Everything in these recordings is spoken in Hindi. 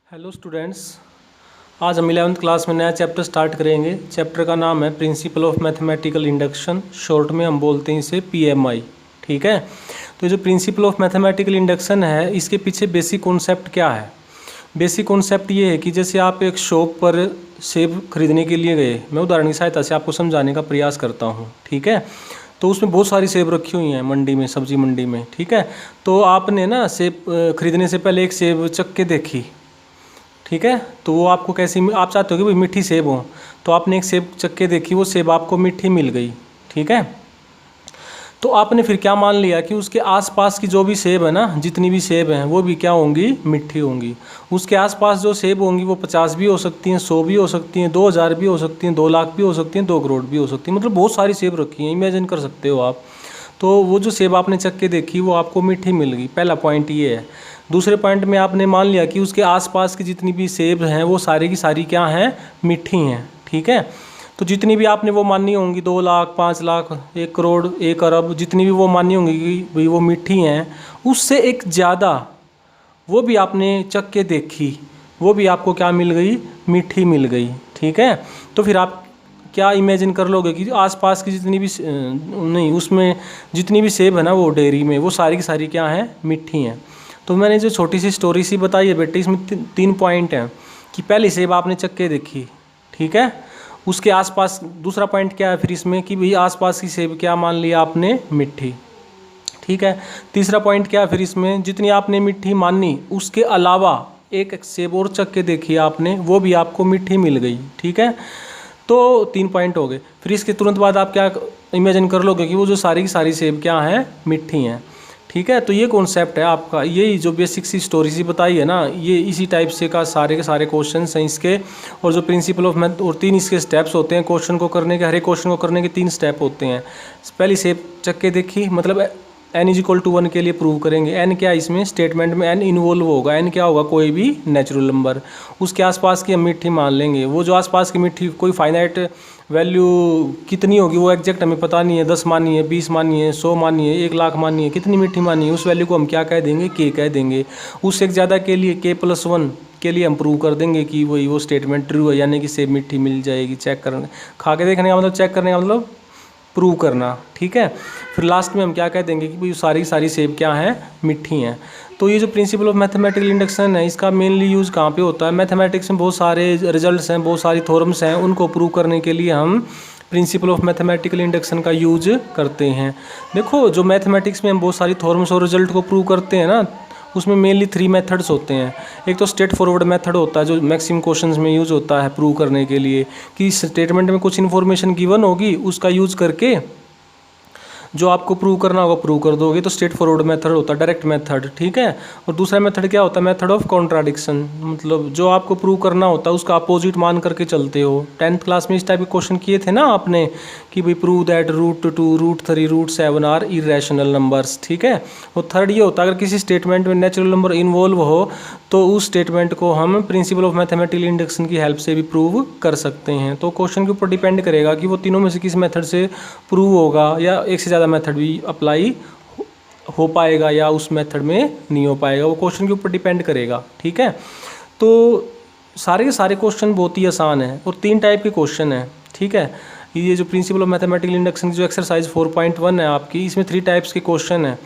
हेलो स्टूडेंट्स, आज हम 11th क्लास में नया चैप्टर स्टार्ट करेंगे। चैप्टर का नाम है principal of mathematical induction, short में हम बोलते हैं इसे पीएमआई। ठीक है, तो जो प्रिंसिपल ऑफ मैथमेटिकल इंडक्शन है, इसके पीछे बेसिक कॉन्सेप्ट क्या है? बेसिक कॉन्सेप्ट ये है कि जैसे आप एक शॉप पर सेब खरीदने के लिए गए, मैं उदाहरण की सहायता से आपको समझाने का प्रयास करता हूँ। ठीक है, तो उसमें बहुत सारी सेब रखी हुई हैं मंडी में, सब्जी मंडी में। ठीक है, तो आपने ना सेब खरीदने से पहले एक सेब चख के देखी। ठीक है, तो वो आपको कैसी, आप चाहते हो कि भाई मीठी सेब हो, तो आपने एक सेब चख के देखी, वो सेब आपको मीठी मिल गई। ठीक है, तो आपने फिर क्या मान लिया कि उसके आसपास की जो भी सेब है ना, जितनी भी सेब हैं वो भी क्या होंगी, मीठी होंगी। उसके आसपास जो सेब होंगी वो 50 भी हो सकती हैं, 100 भी हो सकती हैं, 2000 भी हो सकती हैं, 2 लाख भी हो सकती हैं, 2 करोड़ भी हो सकती हैं। मतलब बहुत सारी सेब रखी हैं, इमेजिन कर सकते हो आप। तो वो जो सेब आपने चख के देखी वो आपको मीठी मिल गई, पहला पॉइंट ये है। दूसरे पॉइंट में आपने मान लिया कि उसके आसपास की जितनी भी सेब हैं वो सारी की सारी क्या हैं, मीठी हैं। ठीक है, तो जितनी भी आपने वो मानी होंगी, 2 लाख, 5 लाख, 1 करोड़, 1 अरब, जितनी भी वो मानी होंगी कि भाई वो मीठी हैं, उससे एक ज़्यादा वो भी आपने चख के देखी, वो भी आपको क्या मिल गई, मीठी मिल गई। ठीक है, तो फिर आप क्या इमेजिन कर लोगे कि आसपास की जितनी भी नहीं, उसमें जितनी भी सेब है ना वो डेयरी में, वो सारी की सारी क्या हैं, मीठी हैं। तो मैंने जो छोटी सी स्टोरी सी बताई है बेटे, इसमें 3 पॉइंट हैं कि पहली सेब आपने चख के देखी। ठीक है, उसके आसपास दूसरा पॉइंट क्या है फिर इसमें कि भाई आसपास की सेब क्या मान लिया आपने, मीठी। ठीक है, तीसरा पॉइंट क्या है फिर इसमें, जितनी आपने मीठी मानी उसके अलावा एक सेब और चख के देखी आपने, वो भी आपको मीठी मिल गई। ठीक है, तो 3 पॉइंट हो गए। फिर इसके तुरंत बाद आप क्या इमेजिन कर लोगे कि वो जो सारी की सारी सेब क्या हैं, मीठी हैं। ठीक है, तो ये कॉन्सेप्ट है आपका, यही जो बेसिक सी स्टोरी सी बताई है ना, ये इसी टाइप से का सारे के सारे क्वेश्चंस हैं इसके। और जो प्रिंसिपल ऑफ मैथ और 3 इसके स्टेप्स होते हैं क्वेश्चन को करने के, हर एक क्वेश्चन को करने के 3 स्टेप होते हैं। पहली सेब चख के देखी, मतलब n = 1 के लिए प्रूव करेंगे। n क्या है इसमें स्टेटमेंट में, n इन्वॉल्व होगा, n क्या होगा, कोई भी नेचुरल नंबर। उसके आसपास की हम मीठी मान लेंगे, वो जो आसपास की मीठी कोई फाइनाइट वैल्यू कितनी होगी वो एग्जैक्ट हमें पता नहीं है, 10 मानिए, 20 मानिए, 100 मानिए, 1 लाख मानिए, कितनी मीठी मानिए, उस वैल्यू को हम क्या कह देंगे, k कह देंगे। उससे एक ज़्यादा के लिए k+1 के लिए हम प्रूव कर देंगे कि वही वो स्टेटमेंट ट्रू है, यानी कि सेब मीठी मिल जाएगी। चेक करने, खा के देखने का मतलब, चेक करने का मतलब प्रूव करना। ठीक है, फिर लास्ट में हम क्या कह देंगे कि भाई सारी सारी सेब क्या हैं, मीठी हैं। तो ये जो प्रिंसिपल ऑफ मैथमेटिकल इंडक्शन है, इसका मेनली यूज़ कहाँ पे होता है, मैथमेटिक्स में बहुत सारे रिजल्ट्स हैं, बहुत सारी थ्योरम्स हैं, उनको प्रूव करने के लिए हम प्रिंसिपल ऑफ मैथमेटिकल इंडक्शन का यूज करते हैं। देखो, जो मैथमेटिक्स में हम बहुत सारी थ्योरम्स और रिजल्ट को प्रूव करते हैं ना, उसमें मेनली 3 मेथड्स होते हैं। एक तो स्ट्रेट फॉरवर्ड मेथड होता है, जो मैक्सिमम क्वेश्चंस में यूज़ होता है प्रूव करने के लिए, कि स्टेटमेंट में कुछ इन्फॉर्मेशन गिवन होगी, उसका यूज़ करके जो आपको प्रूव करना होगा प्रूव कर दोगे, तो स्ट्रेट फॉरवर्ड मेथड होता है, डायरेक्ट मेथड। ठीक है, और दूसरा मेथड क्या होता है, मेथड ऑफ कॉन्ट्राडिक्शन, मतलब जो आपको प्रूव करना होता है उसका अपोजिट मान करके चलते हो। 10th क्लास में इस टाइप के क्वेश्चन किए थे ना आपने, कि भाई prove that √2, √3, √7 are irrational numbers. ठीक है, और थर्ड ये होता है, अगर किसी स्टेटमेंट में नेचुरल नंबर इन्वॉल्व हो तो उस स्टेटमेंट को हम प्रिंसिपल ऑफ मैथमेटिकल इंडक्शन की हेल्प से भी प्रूव कर सकते हैं। तो क्वेश्चन के ऊपर डिपेंड करेगा कि वो तीनों में से किस मेथड से प्रूव होगा, या एक से ज़्यादा मेथड भी अप्लाई हो पाएगा या उस मेथड में नहीं हो पाएगा, वो क्वेश्चन के ऊपर डिपेंड करेगा। ठीक है, तो सारे के सारे क्वेश्चन बहुत ही आसान है और 3 टाइप के क्वेश्चन हैं। ठीक है, ये जो प्रिंसिपल ऑफ मैथमेटिकल इंडक्शन की जो एक्सरसाइज 4.1 है आपकी, इसमें 3 टाइप्स के क्वेश्चन हैं।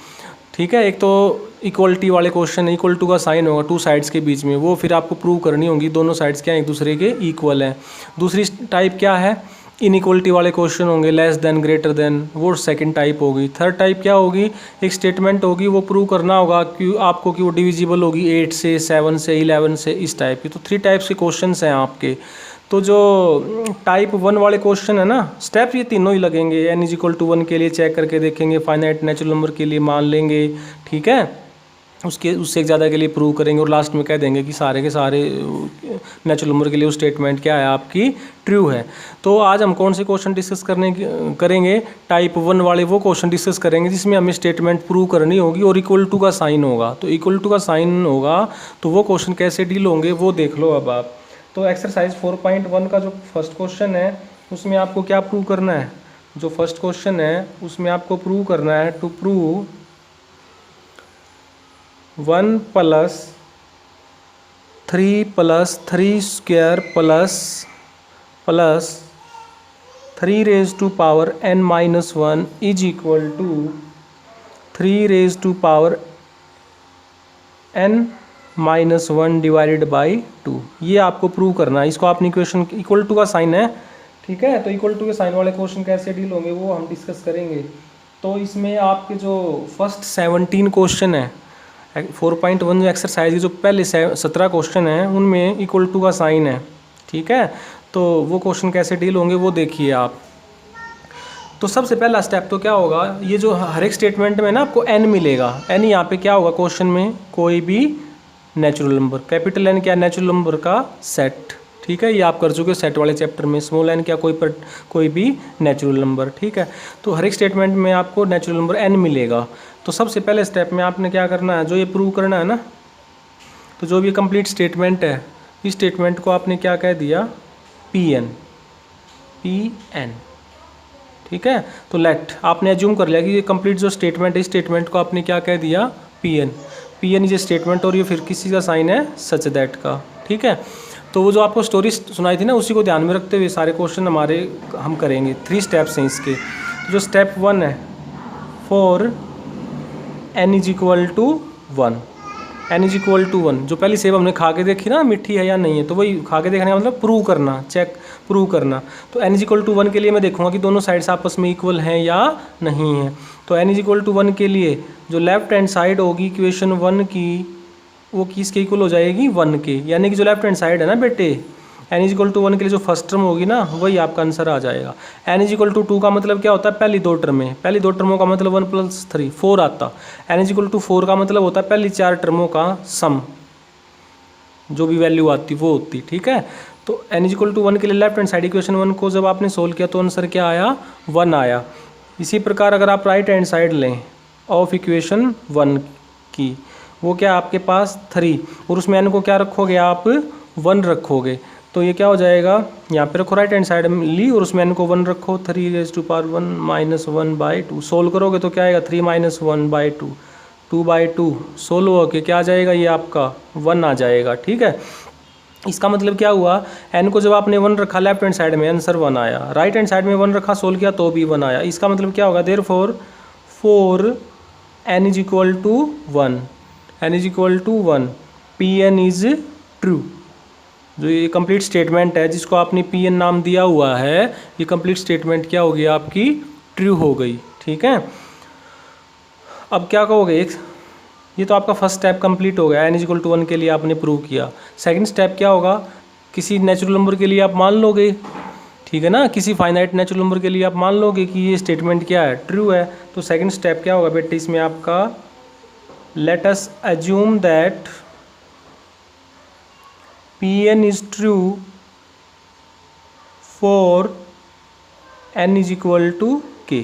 ठीक है, एक तो इक्वलिटी वाले क्वेश्चन, इक्वल टू का साइन होगा 2 साइड्स के बीच में, वो फिर आपको प्रूव करनी होगी दोनों साइड्स क्या एक दूसरे के इक्वल हैं। दूसरी टाइप क्या है, इनइक्वलिटी वाले क्वेश्चन होंगे, लेस देन, ग्रेटर देन, वो सेकंड टाइप होगी। थर्ड टाइप क्या होगी, एक स्टेटमेंट होगी, वो प्रूव करना होगा कि आपको कि वो डिविजिबल होगी 8 से, 7 से, 11 से, इस टाइप की। तो 3 टाइप्स के क्वेश्चंस हैं आपके। तो जो टाइप 1 वाले क्वेश्चन है ना, स्टेप ये तीनों ही लगेंगे। n = 1 के लिए चेक करके देखेंगे, फाइनाइट नेचुरल नंबर के लिए मान लेंगे। ठीक है, उससे एक ज़्यादा के लिए प्रूव करेंगे, और लास्ट में कह देंगे कि सारे के सारे नेचुरल नंबर के लिए वो स्टेटमेंट क्या है आपकी, ट्रू है। तो आज हम कौन से क्वेश्चन डिस्कस करेंगे, टाइप 1 वाले वो क्वेश्चन डिस्कस करेंगे जिसमें हमें स्टेटमेंट प्रूव करनी होगी और इक्वल टू का साइन होगा। तो इक्वल टू का साइन होगा तो वो क्वेश्चन कैसे डील होंगे वो देख लो अब आप। तो एक्सरसाइज 4.1 का जो फर्स्ट क्वेश्चन है उसमें आपको क्या प्रूव करना है, जो फर्स्ट क्वेश्चन है उसमें आपको प्रूव करना है, to prove 1 + 3 plus 3 square plus 3 raise to power n minus 1 is equal to 3 raise to power n minus 1 divided by 2। ये आपको प्रूव करना है। इसको आपने इक्वेशन इक्वल टू का साइन है, ठीक है। तो इक्वल टू के साइन वाले क्वेश्चन कैसे डील होंगे वो हम डिस्कस करेंगे। तो इसमें आपके जो फर्स्ट 17 क्वेश्चन है 4.1 जो एक्सरसाइज जो पहले 17 क्वेश्चन हैं उनमें इक्वल टू का साइन है, ठीक है। तो वो क्वेश्चन कैसे डील होंगे वो देखिए आप। तो सबसे पहला स्टेप तो क्या होगा, ये जो हर एक स्टेटमेंट में ना आपको n मिलेगा। n यहाँ पे क्या होगा क्वेश्चन में, कोई भी नेचुरल नंबर। कैपिटल N क्या, नेचुरल नंबर का सेट, ठीक है। ये आप कर चुके हो सेट वाले चैप्टर में। स्मॉल n क्या, कोई भी नेचुरल नंबर, ठीक है। तो हर एक स्टेटमेंट में आपको नेचुरल नंबर n मिलेगा। तो सबसे पहले स्टेप में आपने क्या करना है, जो ये प्रूव करना है ना, तो जो भी कंप्लीट स्टेटमेंट है इस स्टेटमेंट को आपने क्या कह दिया, Pn, ठीक है। तो लेट आपने एज्यूम कर लिया कि ये कंप्लीट जो स्टेटमेंट है इस स्टेटमेंट को आपने क्या कह दिया, Pn ये स्टेटमेंट और ये फिर किसी का साइन है सच दैट का, ठीक है। तो वो जो आपको स्टोरी सुनाई थी ना उसी को ध्यान में रखते हुए सारे क्वेश्चन हमारे हम करेंगे। 3 स्टेप्स हैं इसके। तो जो स्टेप 1 है, for n is equal to 1, n is equal to 1, जो पहली सेब हमने खा के देखी ना मीठी है या नहीं है, तो वही खा के देखने का मतलब प्रूव करना, प्रूव करना। तो n इज इक्वल टू 1 के लिए मैं देखूंगा कि दोनों साइड्स आपस में इक्वल हैं या नहीं है। तो n इज इक्वल टू 1 के लिए जो लेफ्ट हैंड साइड होगी इक्वेशन 1 की वो किसके इक्वल हो जाएगी, 1 के। यानी कि जो लेफ्ट हैंड साइड है ना बेटे, n इज इक्वल टू 1 के लिए जो फर्स्ट टर्म होगी ना वही आपका आंसर आ जाएगा। n इज इक्वल टू 2 का मतलब क्या होता है, पहली दो टर्में, पहली दो टर्मों का मतलब 1 + 3 4 आता। n इज इक्वल टू 4 का मतलब होता है पहली 4 टर्मों का सम, जो भी वैल्यू आती वो होती, ठीक है। तो n इज इक्वल टू 1 के लिए लेफ्ट हैंड साइड इक्वेशन 1 को जब आपने सोल्व किया तो आंसर क्या आया, 1 आया। इसी प्रकार अगर आप राइट हैंड साइड लें ऑफ इक्वेशन 1 की, वो क्या आपके पास 3 और उसमें n को क्या रखोगे आप, 1 रखोगे। तो ये क्या हो जाएगा, यहाँ पे रखो राइट हैंड साइड में ली और उसमें n को 1 रखो, 3 raise to power 1 minus 1/2। Solve करोगे तो क्या आएगा, 3 माइनस 1/2, 2/2 सोल्व होके क्या आ जाएगा, ये आपका 1 आ जाएगा, ठीक है। इसका मतलब क्या हुआ, n को जब आपने 1 रखा लेफ्ट हैंड साइड में आंसर 1 आया, राइट हैंड साइड में 1 रखा सोल्व किया तो भी 1 आया। इसका मतलब क्या होगा, therefore for n is equal to 1, n is equal to 1, Pn is true. जो ये कंप्लीट स्टेटमेंट है जिसको आपने Pn नाम दिया हुआ है, ये कंप्लीट स्टेटमेंट क्या होगी आपकी, ट्रू हो गई, ठीक है। अब क्या कहोगे, ये तो आपका फर्स्ट स्टेप कंप्लीट हो गया, n इज इक्वल टू 1 के लिए आपने प्रूव किया। सेकंड स्टेप क्या होगा, किसी नेचुरल नंबर के लिए आप मान लोगे, ठीक है ना, किसी फाइनाइट नेचुरल नंबर के लिए आप मान लोगे कि ये स्टेटमेंट क्या है, ट्रू है। तो सेकंड स्टेप क्या होगा बेटे इसमें आपका, let us assume that Pn is true for n is equal to k,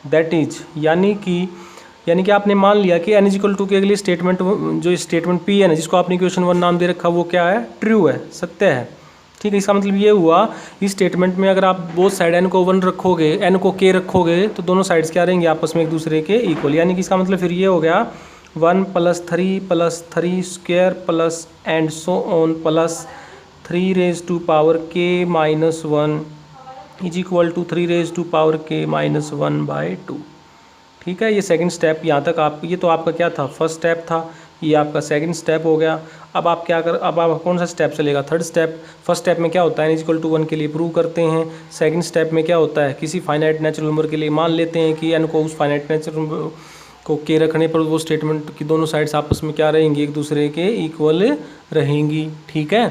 that is यानी कि आपने मान लिया कि n इज इक्वल टू के लिए स्टेटमेंट, जो स्टेटमेंट Pn है जिसको आपने इक्वेशन 1 नाम दे रखा वो क्या है, ट्रू है, सत्य है, ठीक है। इसका मतलब ये हुआ इस स्टेटमेंट में अगर आप बोथ साइड n को 1 रखोगे, n को k रखोगे तो दोनों साइड्स क्या रहेंगे, आपस में एक दूसरे के इक्वल। यानी कि इसका मतलब फिर ये हो गया 1 + 3 + 3 square plus and so on plus 3 raise to power k minus 1 is equal to 3 raise to power k minus 1/2, ठीक है। ये सेकंड स्टेप यहाँ तक आप, ये तो आपका क्या था, फर्स्ट स्टेप था, ये आपका सेकंड स्टेप हो गया। अब आप क्या कर, अब आप कौन सा स्टेप चलेगा, थर्ड स्टेप। फर्स्ट स्टेप में क्या होता है, n इज इक्वल टू 1 के लिए प्रूव करते हैं। सेकंड स्टेप में क्या होता है, किसी फाइनाइट नेचुरल नंबर के लिए मान लेते हैं कि n को उस फाइनाइट नेचुरल नंबर को k रखने पर वो स्टेटमेंट की दोनों साइड्स आपस में क्या रहेंगी, एक दूसरे के इक्वल रहेंगी, ठीक है।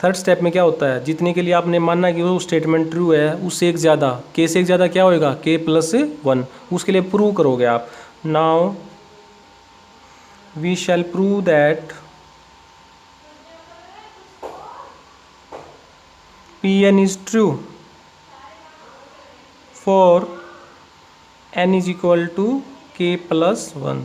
थर्ड स्टेप में क्या होता है, जितने के लिए आपने माना कि वो स्टेटमेंट ट्रू है उससे एक ज़्यादा, k से एक ज़्यादा क्या होएगा, k + 1, उसके लिए प्रूव करोगे आप। Now we shall prove that Pn is true for n is equal to k + 1,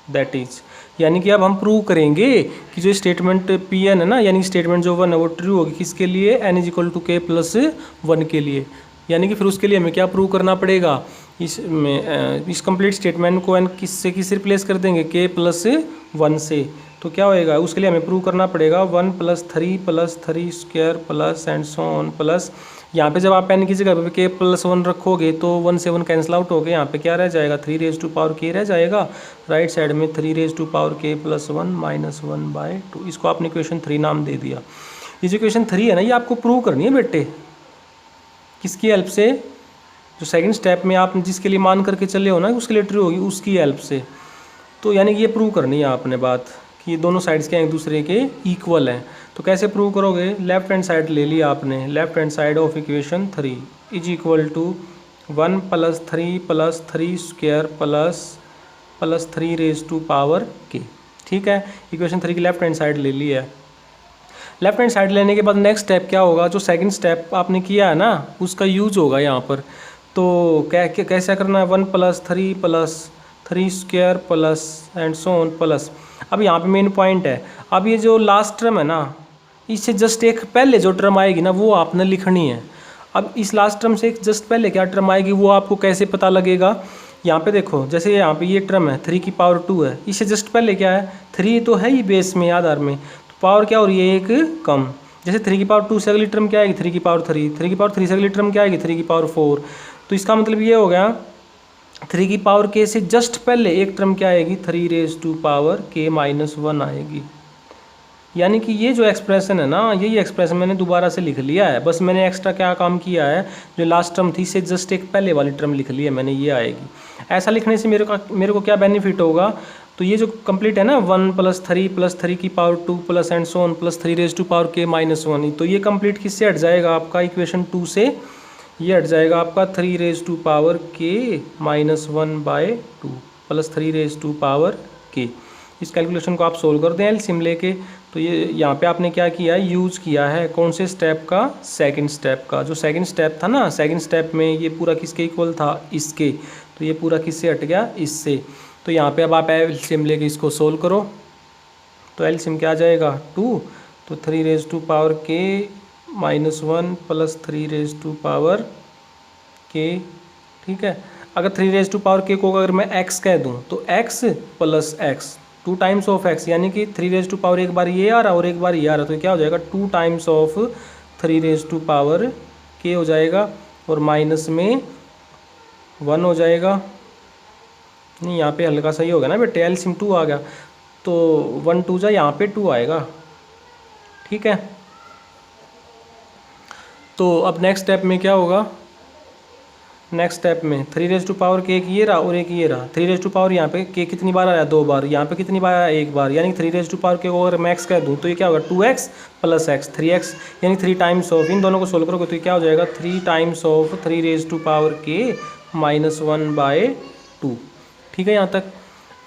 that is. यानी कि अब हम प्रूव करेंगे कि जो स्टेटमेंट Pn है ना, यानी स्टेटमेंट जो 1 है वो ट्रू होगी किसके लिए, n is equal to k + 1 के लिए। यानी कि फिर उसके लिए हमें क्या प्रूव करना पड़ेगा, इस कंप्लीट स्टेटमेंट को n किससे रिप्लेस कर देंगे, k + 1 से। तो क्या होएगा, उसके लिए हमें प्रूव करना पड़ेगा 1 + 3 square plus and so on plus, यहाँ पे जब आप n की जगह पे k + 1 रखोगे तो 1 से 1 कैंसिल आउट हो गए, यहाँ पे क्या रह जाएगा 3 रह जाएगा, राइट साइड में 3k + 1 - 1/2, इसको आपने इक्वेशन 3 नाम दे दिया। ये जो इक्वेशन 3 है ना, ये आपको प्रूव करनी है बेटे, किसकी हेल्प से, जो सेकंड स्टेप में आप जिसके लिए मान करके चले हो ना उसके लिए ट्रू होगी, उसकी हेल्प से। तो यानी कि ये प्रूव करनी है आपने बात कि ये दोनों साइड्स के एक दूसरे के इक्वल हैं। तो कैसे प्रूव करोगे, लेफ्ट हैंड साइड ले लिया आपने, left hand side of equation 3 is equal to 1 + 3 + 3 square plus 3k। ठीक है, इक्वेशन 3 की लेफ्ट हैंड साइड ले ली है। लेफ्ट हैंड साइड लेने के बाद नेक्स्ट स्टेप क्या होगा, जो सेकंड स्टेप आपने किया है ना उसका यूज होगा यहाँ पर। तो कैसा करना है, 1 + 3 + 3 square plus and so on plus. अब यहाँ पे मेन पॉइंट है, अब ये जो लास्ट टर्म है ना, इससे जस्ट एक पहले जो टर्म आएगी ना वो आपने लिखनी है। अब इस लास्ट टर्म से एक जस्ट पहले क्या टर्म आएगी वो आपको कैसे पता लगेगा, यहाँ पे देखो, जैसे यहाँ पे ये टर्म है 3 की पावर 2 है, इससे जस्ट पहले क्या है 3 तो है ही बेस में आधार में, तो पावर क्या हो रही है एक कम। जैसे 3 की पावर 2 से अगली टर्म क्या आएगी 3 की पावर 3, 3 की पावर 3 से अगली टर्म क्या आएगी 3 की पावर 4। तो इसका मतलब ये हो गया 3k से जस्ट पहले एक टर्म क्या आएगी 3k - 1 आएगी। यानी कि ये जो एक्सप्रेशन है ना, यही एक्सप्रेशन मैंने दोबारा से लिख लिया है, बस मैंने एक्स्ट्रा क्या काम किया है, जो लास्ट टर्म थी से जस्ट एक पहले वाली टर्म लिख ली है मैंने, ये आएगी। ऐसा लिखने से मेरे को क्या बेनिफिट होगा, तो ये जो कंप्लीट है ना 1 + 3 + 3 की power 2 plus and so on plus 3k - 1, तो ये कंप्लीट किससे हट जाएगा आपका इक्वेशन 2 से, ये हट जाएगा आपका 3k - 1/2 प्लस 3k। इस कैलकुलेशन को आप सोल्व कर दें एलसीएम लेके। तो ये यहाँ पे आपने क्या किया है, यूज़ किया है कौन से स्टेप का, सेकंड स्टेप का। जो सेकंड स्टेप था ना, सेकंड स्टेप में ये पूरा किसके इक्वल था, इसके, तो ये पूरा किससे हट गया, इससे। तो यहाँ पे अब आप एलसीएम लेके इसको सोल्व करो, तो एलसीएम क्या आ जाएगा 2, तो 3k - 1 प्लस 3k। ठीक है, अगर 3k को अगर मैं x कह दूँ तो x + x 2 times of x, यानी कि 3 एक बार ये आ रहा और एक बार ये आ रहा, तो क्या हो जाएगा 2 टाइम्स ऑफ 3k हो जाएगा, और माइनस में 1 हो जाएगा। नहीं, यहाँ पे हल्का सही होगा ना बेटे, एलसीएम 2 आ गया, तो 1 2 जा यहाँ पे 2 आएगा। ठीक है, तो अब नेक्स्ट स्टेप में क्या होगा, नेक्स्ट स्टेप में 3k एक ये रहा और एक ये रहा, 3 यहाँ पे k कितनी बार आया 2 बार, यहाँ पे कितनी बार आया 1 बार, यानी 3k को अगर मैं x कह दूँ तो ये क्या होगा 2x + x 3x, यानी 3 टाइम्स ऑफ, इन दोनों को सोल्व करोगे तो ये क्या हो जाएगा 3 टाइम्स ऑफ 3k - 1/2। ठीक है यहाँ तक।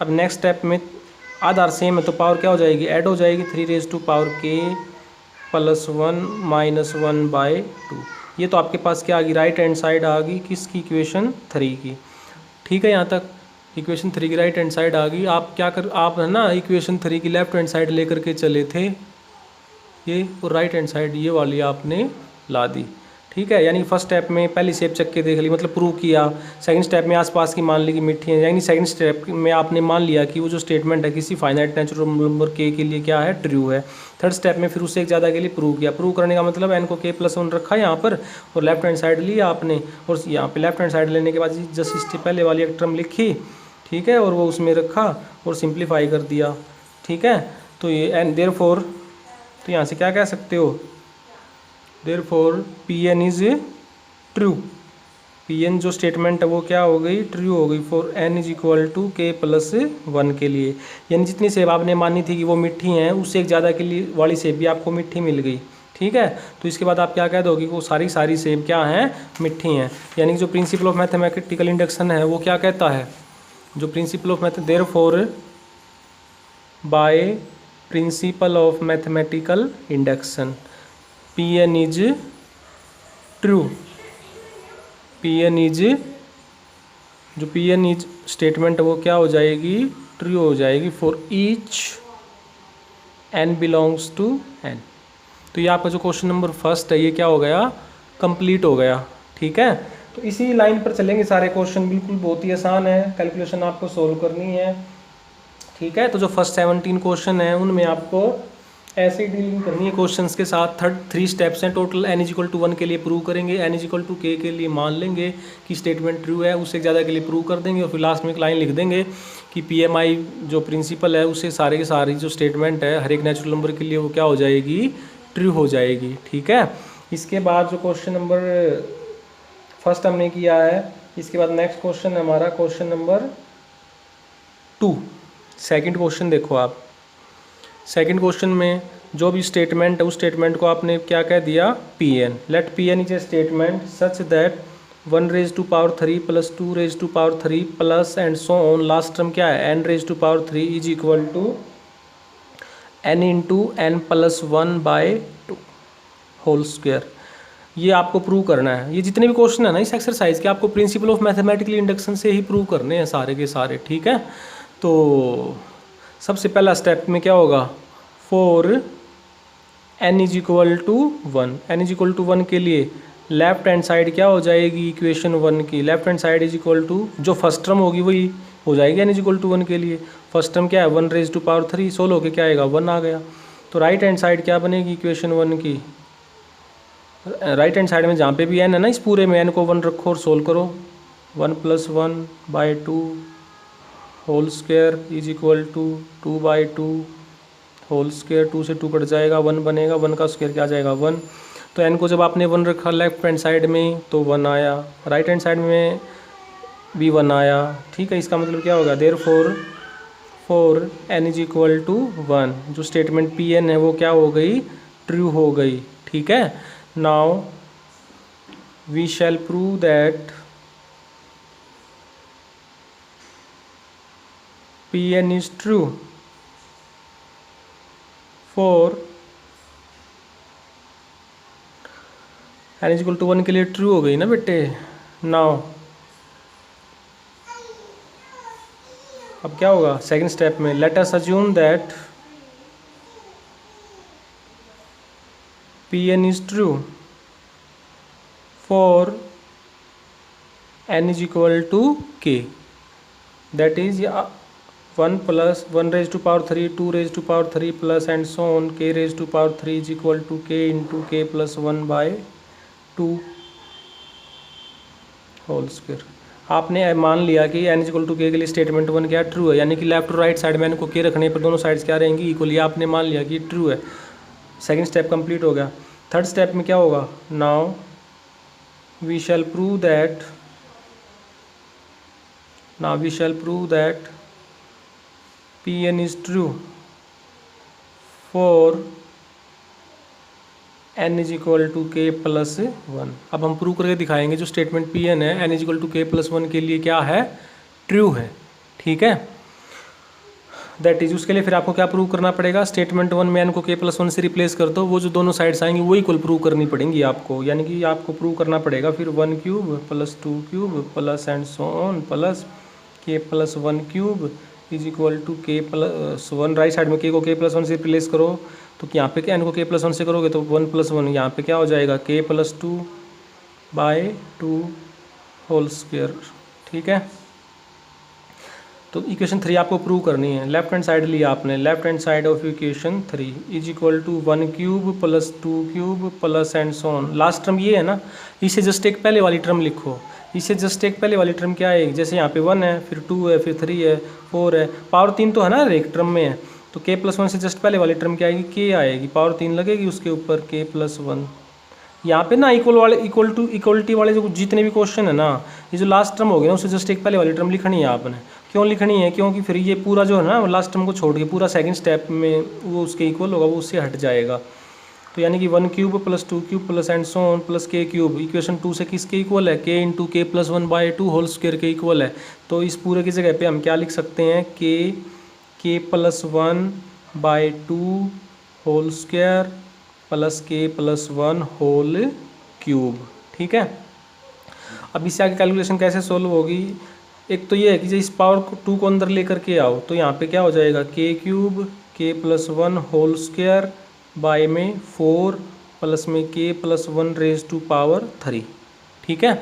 अब नेक्स्ट स्टेप में आधार सेम है तो पावर क्या हो जाएगी, ऐड हो जाएगी 3k + 1 - 1/2। ये तो आपके पास क्या आ गई, राइट हैंड साइड आ गई किसकी, इक्वेशन 3 की। ठीक है यहाँ तक, इक्वेशन 3 की राइट हैंड साइड आ गई। आप है ना इक्वेशन 3 की लेफ्ट हैंड साइड लेकर के चले थे ये, और राइट हैंड साइड ये वाली आपने ला दी। ठीक है, यानी फर्स्ट स्टेप में पहली शेप चक के देख ली, मतलब प्रूव किया। सेकंड स्टेप में आसपास की मान ली कि मिट्टी है, यानी सेकंड स्टेप में आपने मान लिया कि वो जो स्टेटमेंट है किसी फाइनाइट नेचुरल नंबर k के लिए क्या है, ट्रू है। थर्ड स्टेप में फिर उससे एक ज़्यादा के लिए प्रूव किया। प्रूव करने का मतलब n को k + 1 रखा यहाँ पर, और लेफ्ट हैंड साइड लिया आपने, और यहाँ पे लेफ्ट हैंड साइड लेने के बाद जस्ट इससे पहले वाली एक टर्म लिखी, ठीक है, और वो उसमें रखा और सिंप्लीफाई कर दिया। ठीक है, तो ये एंड देयरफॉर, तो यहाँ से क्या कह सकते हो, therefore Pn is true. Pn जो स्टेटमेंट है वो क्या हो गई, ट्रू हो गई फॉर n = k + 1 के लिए। यानी जितनी सेब आपने मानी थी कि वो मिट्टी हैं, उससे एक ज़्यादा के लिए वाली सेब भी आपको मिट्टी मिल गई। ठीक है, तो इसके बाद आप क्या कह दोगे कि वो सारी सेब क्या हैं, मिट्टी हैं। यानी कि जो प्रिंसिपल ऑफ मैथमेटिकल इंडक्शन है वो क्या कहता है, जो principle of therefore by principle of mathematical induction Pn is true. Pn is, जो Pn इज स्टेटमेंट है वो क्या हो जाएगी, ट्रू हो जाएगी for each n belongs to n। तो ये आपका जो क्वेश्चन नंबर फर्स्ट है ये क्या हो गया, कंप्लीट हो गया। ठीक है, तो इसी लाइन पर चलेंगे सारे क्वेश्चन, बिल्कुल बहुत ही आसान है, कैलकुलेशन आपको सोल्व करनी है। ठीक है। तो जो फर्स्ट 17 क्वेश्चन है उनमें आपको ऐसे ही डीलिंग करनी है क्वेश्चंस के साथ। 3 स्टेप्स हैं total. n is equal to 1 के लिए प्रूव करेंगे, n is equal to k के लिए मान लेंगे कि स्टेटमेंट ट्रू है, उससे ज़्यादा के लिए प्रूव कर देंगे, और फिर लास्ट में एक लाइन लिख देंगे कि PMI जो प्रिंसिपल है उससे सारे के सारी जो स्टेटमेंट है हर एक नेचुरल नंबर के लिए वो क्या हो जाएगी, ट्रू हो जाएगी। ठीक है। इसके बाद जो क्वेश्चन नंबर फर्स्ट हमने किया है, इसके बाद नेक्स्ट क्वेश्चन है हमारा क्वेश्चन नंबर 2। सेकंड क्वेश्चन देखो आप। सेकंड क्वेश्चन में जो भी स्टेटमेंट है उस स्टेटमेंट को आपने क्या कह दिया, Pn। Let Pn is a statement such that 1 raise to power 3 plus 2 raise to power 3 plus and so on. Last term क्या है, n raise to power 3 is equal to n into n plus 1/2 whole square. ये आपको प्रूव करना है। ये जितने भी क्वेश्चन है ना इस एक्सरसाइज के आपको प्रिंसिपल ऑफ मैथमेटिकल इंडक्शन से ही प्रूव करने हैं सारे के सारे। ठीक है। तो सबसे पहला स्टेप में क्या होगा, for n is equal to 1, n is equal to 1 के लिए लेफ्ट हैंड साइड क्या हो जाएगी, इक्वेशन 1 की left hand side is equal to जो फर्स्ट टर्म होगी वही हो जाएगी n इज इक्वल टू 1 के लिए। फर्स्ट टर्म क्या है 1 रेज टू पावर 3, सोल्व होके क्या आएगा 1 आ गया। तो राइट हैंड साइड क्या बनेगी इक्वेशन 1 की, राइट हैंड साइड में जहाँ पे भी n है ना इस पूरे में n को 1 रखो और सोल्व करो। 1 plus 1/2 whole square is equal to 2/2 whole square. 2 से 2 कट जाएगा, 1 बनेगा, 1 का स्क्वायर क्या आ जाएगा 1। तो n को जब आपने 1 रखा लेफ्ट हैंड साइड में तो 1 आया, राइट हैंड साइड में भी 1 आया। ठीक है। इसका मतलब क्या होगा, therefore for n is equal to 1 जो स्टेटमेंट Pn है वो क्या हो गई, ट्रू हो गई। ठीक है। Now we shall prove that Pn is true for n is equal to 1 के लिए ट्रू हो गई ना बेटे। नाउ अब क्या होगा सेकंड स्टेप में, late us assume that Pn is true for n is equal to k, that is 1 plus 1 raised to power 3 2 raised to power 3 plus and so on k raised to power 3 is equal to k into k plus 1/2 whole square. आपने मान लिया कि n इक्वल टू के लिए स्टेटमेंट 1 क्या ट्रू है, यानी कि लेफ्ट और राइट साइड में n को k रखने पर दोनों साइड्स क्या रहेंगी, इक्वल। ये आपने मान लिया कि ट्रू है। सेकंड स्टेप कंप्लीट हो गया। थर्ड स्टेप में क्या होगा, now we shall prove that Pn is true for n is equal to k plus 1। अब हम प्रूव करके दिखाएंगे जो स्टेटमेंट Pn है n is equal to k plus 1 के लिए क्या है, ट्रू है। ठीक है। दैट इज उसके लिए फिर आपको क्या प्रूव करना पड़ेगा, स्टेटमेंट 1 में n को k प्लस 1 से रिप्लेस कर दो, वो जो दोनों साइड्स आएंगी वो इक्वल प्रूव करनी पड़ेंगी आपको, यानी कि आपको प्रूव करना पड़ेगा फिर 1 cube plus 2 cube plus and so on plus k plus 1 cube is equal to k plus 1। Right side में k को k प्लस 1 से रिप्लेस करो तो यहाँ पे n को k प्लस 1 से करोगे तो 1 प्लस 1 यहाँ पे क्या हो जाएगा k प्लस 2/2 होल स्क्वायर। ठीक है। तो इक्वेशन 3 आपको प्रूव करनी है। लेफ्ट हैंड साइड लिया आपने, left hand side of equation 3 is equal to 1 cube plus 2 cube plus and so on. Last term ये है ना, इसे जस्ट एक पहले वाली टर्म लिखो, इसे जस्ट एक पहले वाली टर्म क्या है, जैसे यहाँ पे 1 है फिर 2 है फिर 3 है 4 है, पावर 3 तो है ना एक टर्म में है, तो k प्लस 1 से जस्ट पहले वाली टर्म क्या आएगी, k आएगी, पावर 3 लगेगी उसके ऊपर k प्लस 1। यहाँ पे ना इक्वलिटी वाले जो जितने भी क्वेश्चन है ना, ये जो लास्ट टर्म हो गया ना उससे जस्ट एक पहले वाली टर्म लिखनी है आपने। क्यों लिखनी है, क्योंकि फिर ये पूरा जो है ना लास्ट टर्म को छोड़ के पूरा सेकंड स्टेप में वो उसके इक्वल होगा, वो उससे हट जाएगा। तो यानी कि 1 cube plus 2 cube plus and so on plus k cube equation 2 से किसके इक्वल है, k into k plus 1/2 whole square के इक्वल है। तो इस पूरे की जगह पे हम क्या लिख सकते हैं, k plus 1/2 whole square plus k plus 1 whole cube. ठीक है। अब इससे आगे कैलकुलेशन कैसे सोल्व होगी, एक तो ये है कि जब इस पावर 2 को अंदर लेकर के आओ तो यहाँ पे क्या हो जाएगा, k cube k plus 1 whole square by में 4 प्लस में k plus 1 raise to power 3। ठीक है।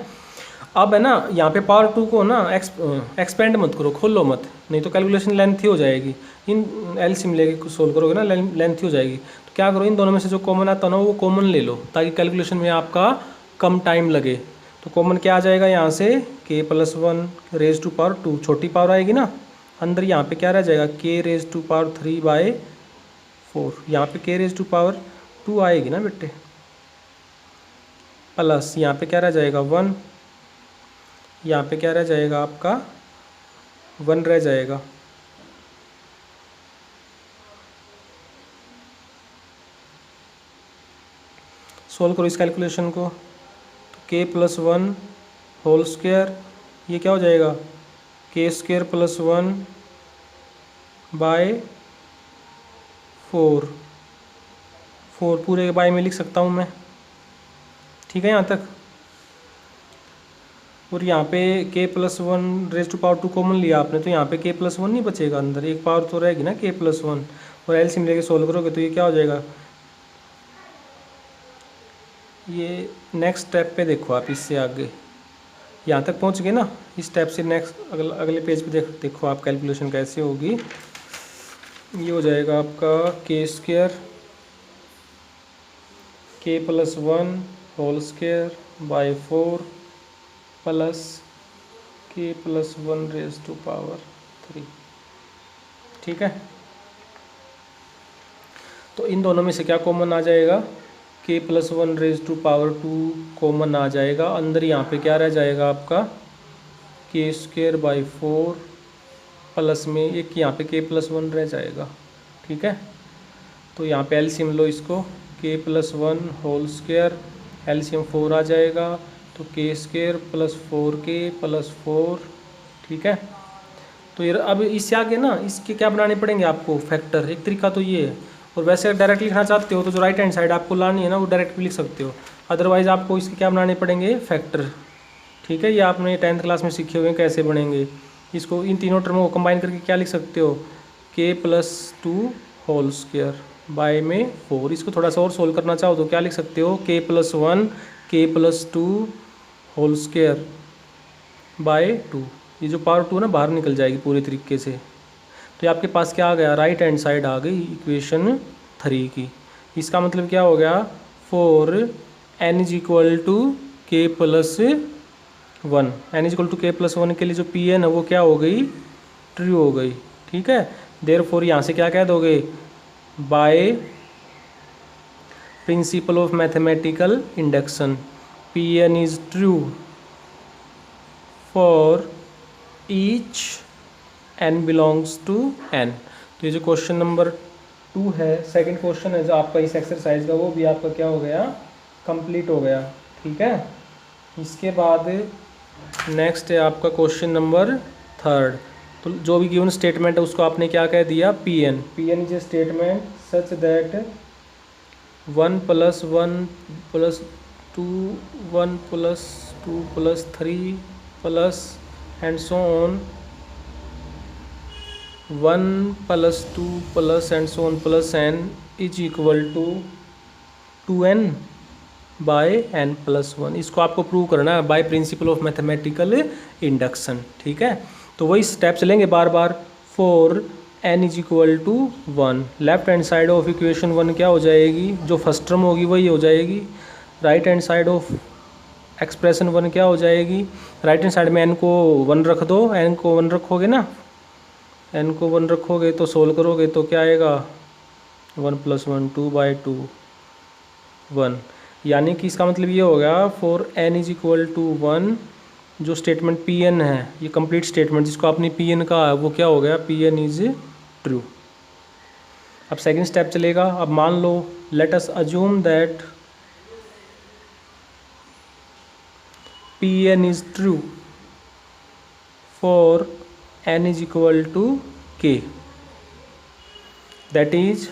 अब है ना यहाँ पे पावर 2 को ना एक्सपेंड मत करो, खोलो मत, नहीं तो कैलकुलेशन लेंथी हो जाएगी। इन एलसीएम लेके सोल्व करोगे ना लेंथी हो जाएगी। तो क्या करो, इन दोनों में से जो कॉमन आता है ना वो कॉमन ले लो, ताकि कैलकुलेशन में आपका कम टाइम लगे। तो कॉमन क्या आ जाएगा यहाँ से, k + 1 रेज टू पावर 2, छोटी पावर आएगी ना, अंदर यहाँ पे क्या रह जाएगा k रेज टू पावर 3/4, यहाँ पे k रेज टू पावर 2 आएगी ना बेटे, प्लस यहाँ पे क्या रह जाएगा 1, यहाँ पे क्या रह जाएगा आपका 1 रह जाएगा। सोल्व करो इस कैलकुलेशन को, तो k + 1 होल स्क्वायर, ये क्या हो जाएगा k² + 1/4, 4 पूरे के बाय में लिख सकता हूँ मैं, ठीक है यहाँ तक। और यहाँ पे k + 1 raise to power 2 common लिया आपने, तो यहाँ पे k + 1 नहीं बचेगा, अंदर एक पावर तो रहेगी ना k + 1, और एलसीएम लेके सोल्व करोगे तो ये क्या हो जाएगा। ये नेक्स्ट स्टेप पे देखो आप, इससे आगे यहाँ तक पहुँच गए ना, इस स्टेप से नेक्स्ट अगले पेज पे देखो आप कैलकुलेशन कैसे होगी। ये हो जाएगा आपका k² k + 1 whole square by 4 plus k + 1 raise to power 3, ठीक है। तो इन दोनों में से क्या कॉमन आ जाएगा, k + 1 raise to power 2 common आ जाएगा, अंदर यहाँ पे क्या रह जाएगा आपका k²/4 प्लस में एक यहाँ पे k + 1 रह जाएगा, ठीक है। तो यहाँ पे एलसीएम लो इसको, k + 1 होल स्क्वायर, एलसीएम 4 आ जाएगा, तो k² + 4k + 4, ठीक है। तो ये अब इससे आगे ना इसके क्या बनाने पड़ेंगे आपको फैक्टर, एक तरीका तो ये है। और वैसे डायरेक्ट लिखना चाहते हो तो जो राइट हैंड साइड आपको लानी है ना वो डायरेक्ट भी लिख सकते हो, अदरवाइज़ आपको इसके क्या बनाने पड़ेंगे फैक्टर, ठीक है। ये आपने 10th क्लास में सीखे हुए हैं कैसे बनेंगे। इसको इन तीनों टर्मों को कंबाइन करके क्या लिख सकते हो, k + 2 होल स्क्वायर बाय में 4। इसको थोड़ा सा और सोल्व करना चाहो तो क्या लिख सकते हो, k + 1 k + 2 whole square bye 2, ये जो पावर 2 ना बाहर निकल जाएगी पूरे तरीके से। तो ये आपके पास क्या आ गया, राइट हैंड साइड आ गई इक्वेशन 3 की। इसका मतलब क्या हो गया, 4n = k + 1, n = k + 1 के लिए जो Pn है वो क्या हो गई, ट्रू हो गई, ठीक है। देयरफॉर यहाँ से क्या कह दोगे, by principle of mathematical induction Pn is true for each n belongs to n। तो ये जो क्वेश्चन नंबर 2 है, सेकंड क्वेश्चन है जो आपका इस एक्सरसाइज का, वो भी आपका क्या हो गया, कंप्लीट हो गया, ठीक है। इसके बाद नेक्स्ट है आपका क्वेश्चन नंबर 3। तो जो भी गिवन स्टेटमेंट है उसको आपने क्या कह दिया, Pn is a statement such that 1 + 1 + 2 1 + 2 + 3 plus and so on 1 + 2 plus and so on plus n is equal to 2n/n + 1। इसको आपको प्रूव करना है by principle of mathematical induction, ठीक है। तो वही स्टेप चलेंगे बार बार। 4n = 1, left hand side of equation 1 क्या हो जाएगी, जो फर्स्ट टर्म होगी वही हो जाएगी। Right hand side of expression 1 क्या हो जाएगी, राइट हैंड साइड में n को 1 रख दो, n को 1 रखोगे ना, n को 1 रखोगे तो सोल्व करोगे तो क्या आएगा, 1 + 1 2/2 1, यानी कि इसका मतलब ये हो गया 4n = 1, जो स्टेटमेंट Pn है ये कंप्लीट स्टेटमेंट जिसको आपने Pn कहा है वो क्या हो गया, Pn इज ट्रू। अब सेकंड स्टेप चलेगा। अब मान लो let us assume that Pn is true for n = k, that is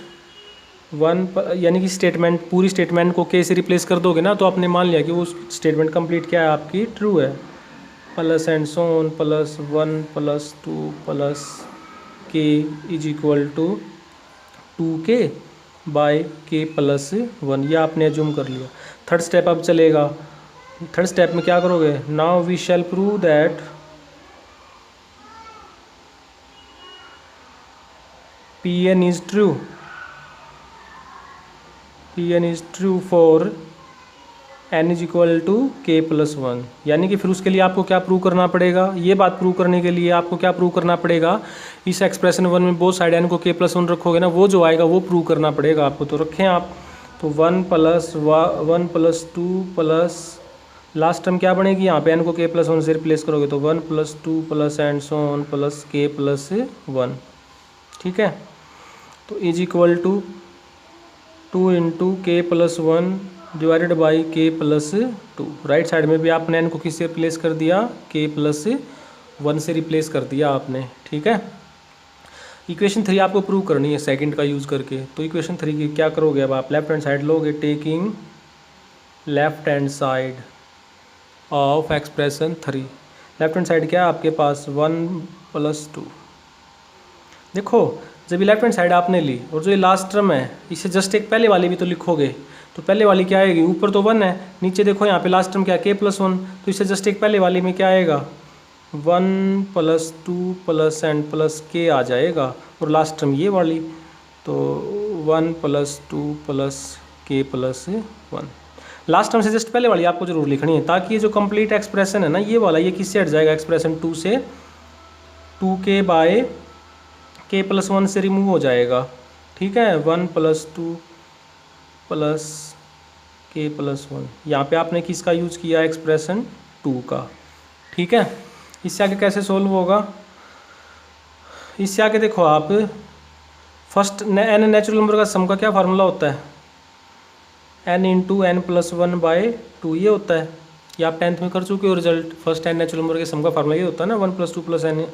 1, यानी कि स्टेटमेंट पूरी स्टेटमेंट को k से रिप्लेस कर दोगे ना तो आपने मान लिया कि वो स्टेटमेंट कंप्लीट क्या है आपकी, ट्रू है। Plus and so on plus 1 + 2 plus k is equal to 2k/k + 1, यह आपने एज्यूम कर लिया। थर्ड स्टेप अब चलेगा, थर्ड स्टेप में क्या करोगे, now we shall prove that Pn is true, Pn is true for n is equal to k plus one. यानी कि फिर उसके लिए आपको क्या प्रूव करना पड़ेगा, ये बात प्रूव करने के लिए आपको क्या प्रूव करना पड़ेगा, इस एक्सप्रेशन वन में बोथ साइड एन को के प्लस वन रखोगे ना, वो जो आएगा वो प्रूव करना पड़ेगा आपको। तो रखें आप, तो one plus two plus last term क्या बनेगी यहाँ पे, एन को के प्लस वन से रिप्लेस करोगे तो one plus two plus and so on plus k plus one. ठीक है, तो is equal to two into k plus one divided by k plus two. Right side में भी आपने एन को किससे रिप्लेस कर दिया, के प्लस वन से रिप्लेस कर दिया आपने। ठीक है, इक्वेशन 3 आपको प्रूव करनी है सेकंड का यूज़ करके। तो इक्वेशन 3 की क्या करोगे, अब आप लेफ्ट हैंड साइड लोगे, taking left hand side of expression 3। Left hand side क्या है आपके पास, 1 प्लस 2। देखो जब ये लेफ्ट हैंड साइड आपने ली और जो ये लास्ट टर्म है इसे जस्ट एक पहले वाली भी तो लिखोगे, तो पहले वाली क्या आएगी, ऊपर तो 1 है, नीचे देखो यहाँ पे लास्ट टर्म क्या, के प्लस वन, तो इसे जस्ट एक पहले वाली में क्या आएगा, 1 प्लस 2 प्लस एंड प्लस के आ जाएगा, और लास्ट टर्म ये वाली, तो 1 plus 2 plus k plus 1। Last term से जस्ट पहले वाली आपको जरूर लिखनी है, ताकि ये जो कंप्लीट एक्सप्रेशन है ना ये वाला, ये किससे हट जाएगा, एक्सप्रेशन 2 से, 2k बाय के प्लस वन से रिमूव हो जाएगा। ठीक है, 1 plus 2 plus k plus one, यहाँ पे आपने किसका यूज किया, एक्सप्रेशन 2 का। ठीक है, इससे आगे कैसे सोल्व होगा, इससे आगे देखो आप, फर्स्ट एन नेचुरल नंबर का सम का क्या फार्मूला होता है, n into n plus one by two, ये होता है, ये आप 10th में कर चुके हो result. First n natural number के सम का फार्मूला ये होता है ना, 1 प्लस 2 प्लस एन,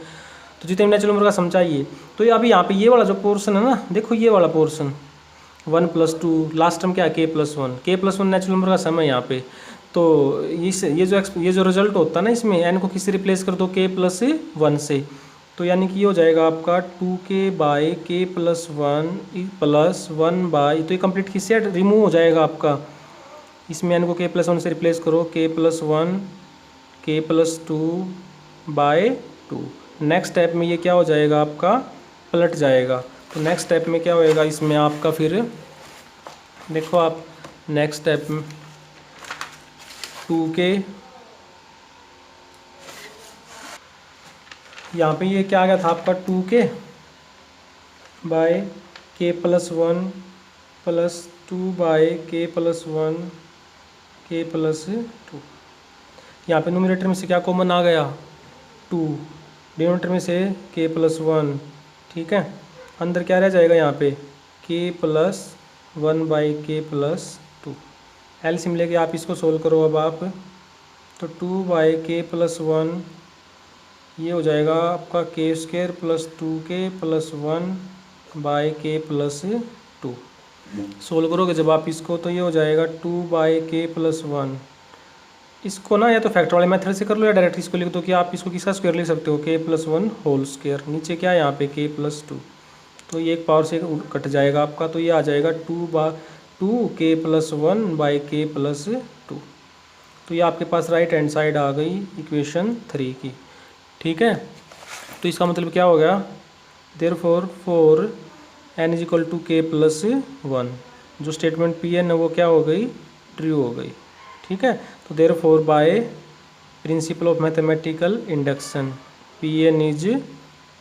तो जितने नेचुरल नंबर का सम चाहिए। तो ये अभी यहाँ पे ये वाला जो पोर्शन है ना, देखो ये वाला पोर्शन 1 प्लस 2, लास्ट टर्म क्या है, के प्लस वन, के प्लस वन नेचुरल नंबर का सम है यहाँ पे। तो ये जो रिजल्ट होता है ना, इसमें एन को किससे रिप्लेस कर दो, के प्लस वन से, तो यानी कि ये हो जाएगा आपका 2k by k plus one by, तो ये कंप्लीट किससे रिमूव हो जाएगा आपका, इसमें एन को के प्लस वन से रिप्लेस करो, के प्लस वन के plus to by two. Next step में ये क्या हो जाएगा आपका, पलट जाएगा। तो नेक्स्ट स्टेप में क्या होएगा इसमें आपका, फिर देखो आप नेक्स्ट स्टेप में 2k, यहाँ पे ये क्या आ गया था आपका 2k बाय के प्लस वन प्लस 2 बाय के प्लस वन के प्लस 2। यहाँ पे न्यूमरेटर में से क्या कॉमन आ गया, 2, डिनोमिनेटर में से के प्लस वन। ठीक है, अंदर क्या रह जाएगा यहाँ पे, के plus one by k plus to. LCM लेके आप इसको सोल्व करो अब आप, तो 2 बाई के प्लस वन, ये हो जाएगा आपका के square plus 2k plus 1 by k plus 2। Solve करोगे जब आप इसको, तो ये हो जाएगा 2 बाई के प्लस वन। इसको ना या तो फैक्टर वाले मेथड से कर लो या डायरेक्ट इसको लिख दो कि आप इसको किसका स्क्वायर लिख सकते हो, के प्लस वन होल स्क्वायर, नीचे क्या है यहाँ पे के प्लस टू, तो ये एक पावर से कट जाएगा आपका, तो ये आ जाएगा 2 के plus one by k plus to. तो ये आपके पास राइट हैंड साइड आ गई इक्वेशन 3 की। ठीक है, तो इसका मतलब क्या हो गया, therefore for n is equal to k plus one, जो स्टेटमेंट पी एन है वो क्या हो गई, ट्रू हो गई। ठीक है, तो therefore by principle of mathematical induction P n is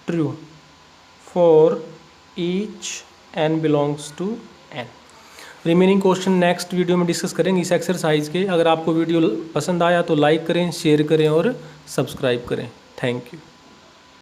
true for each n belongs to n। Remaining question next video में डिस्कस करेंगे इस एक्सरसाइज के। अगर आपको वीडियो पसंद आया तो लाइक करें, शेयर करें और सब्सक्राइब करें। Thank you.